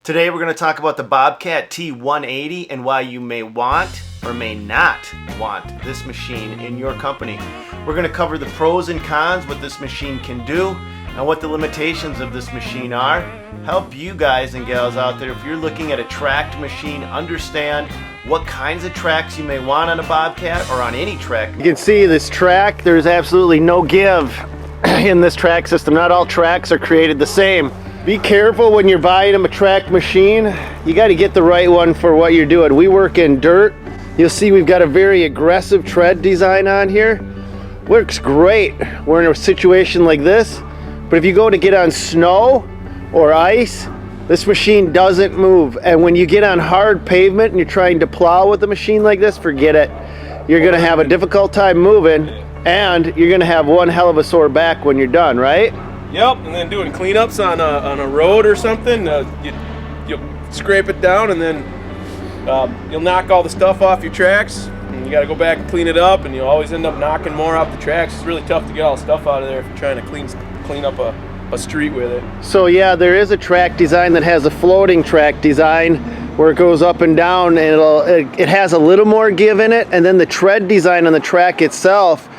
Today we're going to talk about the Bobcat T180 and why you may want or may not want this machine in your company. We're going to cover the pros and cons, what this machine can do, and what the limitations of this machine are. Help you guys and gals out there, if you're looking at a tracked machine, understand what kinds of tracks you may want on a Bobcat or on any track. You can see this track, there's absolutely no give in this track system. Not all tracks are created the same. Be careful when you're buying a track machine. You got to get the right one for what you're doing. We work in dirt. You'll see we've got a very aggressive tread design on here. Works great. We're in a situation like this. But if you go to get on snow or ice, this machine doesn't move. And when you get on hard pavement and you're trying to plow with a machine like this, forget it. You're going to have a difficult time moving, and you're going to have one hell of a sore back when you're done, right? Yep, and then doing cleanups on a road or something, you'll scrape it down, and then you'll knock all the stuff off your tracks, and you got to go back and clean it up, and you'll always end up knocking more off the tracks. It's really tough to get all the stuff out of there if you're trying to clean up a street with it. So yeah, there is a track design that has a floating track design where it goes up and down, and it has a little more give in it, and then the tread design on the track itself.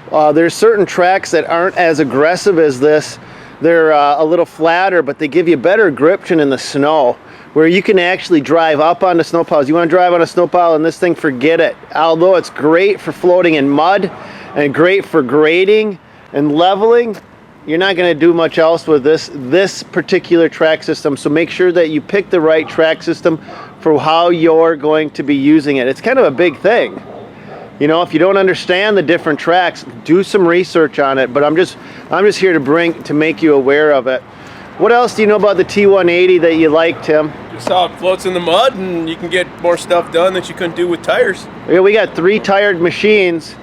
There's certain tracks that aren't as aggressive as this. They're a little flatter, but they give you better gription in the snow, where you can actually drive up on the snow piles. You want to drive on a snow pile and this thing, forget it. Although it's great for floating in mud and great for grading and leveling, you're not going to do much else with this particular track system. So make sure that you pick the right track system for how you're going to be using it. It's kind of a big thing. You know, if you don't understand the different tracks, do some research on it. But I'm just here to make you aware of it. What else do you know about the T180 that you like, Tim? Just how it floats in the mud, and you can get more stuff done that you couldn't do with tires. Yeah, we got 3 tired machines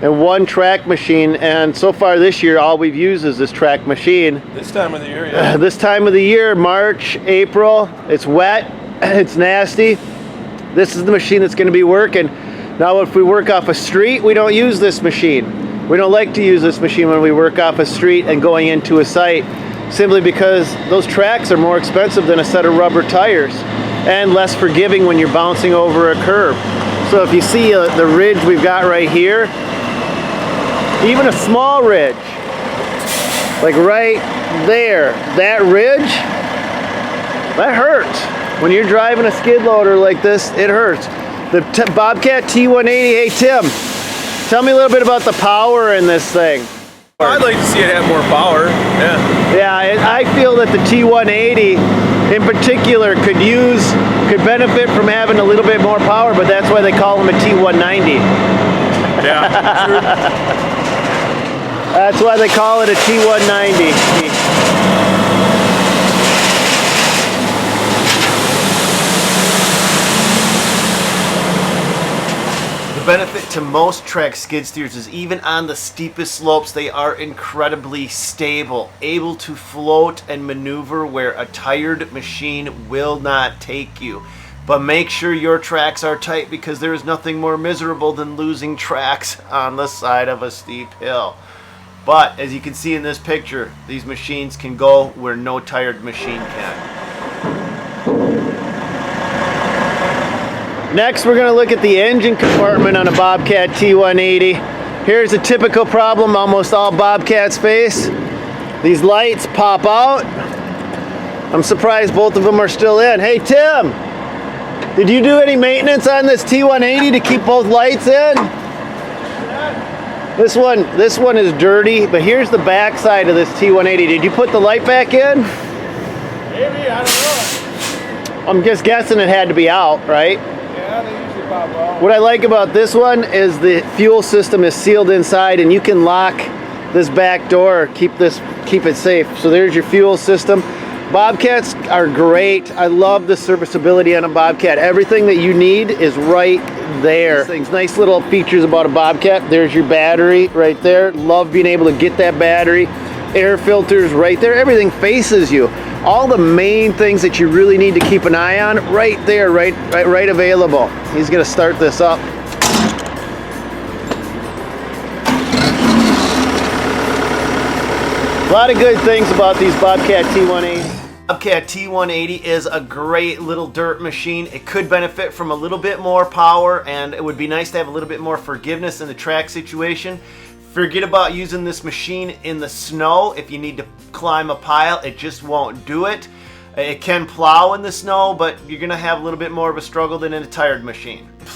and 1 track machine, and so far this year all we've used is this track machine. This time of the year, yeah. This time of the year, March, April, it's wet, it's nasty. This is the machine that's going to be working. Now if we work off a street, we don't use this machine. We don't like to use this machine when we work off a street and going into a site, simply because those tracks are more expensive than a set of rubber tires and less forgiving when you're bouncing over a curb. So if you see the ridge we've got right here, even a small ridge, like right there, that ridge, that hurts. When you're driving a skid loader like this, it hurts. The Bobcat T180, hey Tim, tell me a little bit about the power in this thing. I'd like to see it have more power, yeah. Yeah, I feel that the T180 in particular could benefit from having a little bit more power, but that's why they call them a T190. Yeah, true. That's why they call it a T190. The benefit to most track skid steers is even on the steepest slopes, they are incredibly stable, able to float and maneuver where a tired machine will not take you. But make sure your tracks are tight, because there is nothing more miserable than losing tracks on the side of a steep hill. But as you can see in this picture, these machines can go where no tired machine can. Next, we're going to look at the engine compartment on a Bobcat T180. Here's a typical problem almost all Bobcats face. These lights pop out. I'm surprised both of them are still in. Hey Tim, did you do any maintenance on this T180 to keep both lights in? This one is dirty, but here's the back side of this T180. Did you put the light back in? Maybe, I don't know. I'm just guessing it had to be out, right? Yeah, they usually pop out. What I like about this one is the fuel system is sealed inside, and you can lock this back door, keep it safe. So there's your fuel system. Bobcats are great. I love the serviceability on a Bobcat. Everything that you need is right there. Things, nice little features about a Bobcat. There's your battery right there. Love being able to get that battery. Air filters right there. Everything faces you. All the main things that you really need to keep an eye on, right there, right available. He's gonna start this up. A lot of good things about these Bobcat T180s. Bobcat T180 is a great little dirt machine. It could benefit from a little bit more power, and it would be nice to have a little bit more forgiveness in the track situation. Forget about using this machine in the snow. If you need to climb a pile, it just won't do it. It can plow in the snow, but you're going to have a little bit more of a struggle than in a tired machine.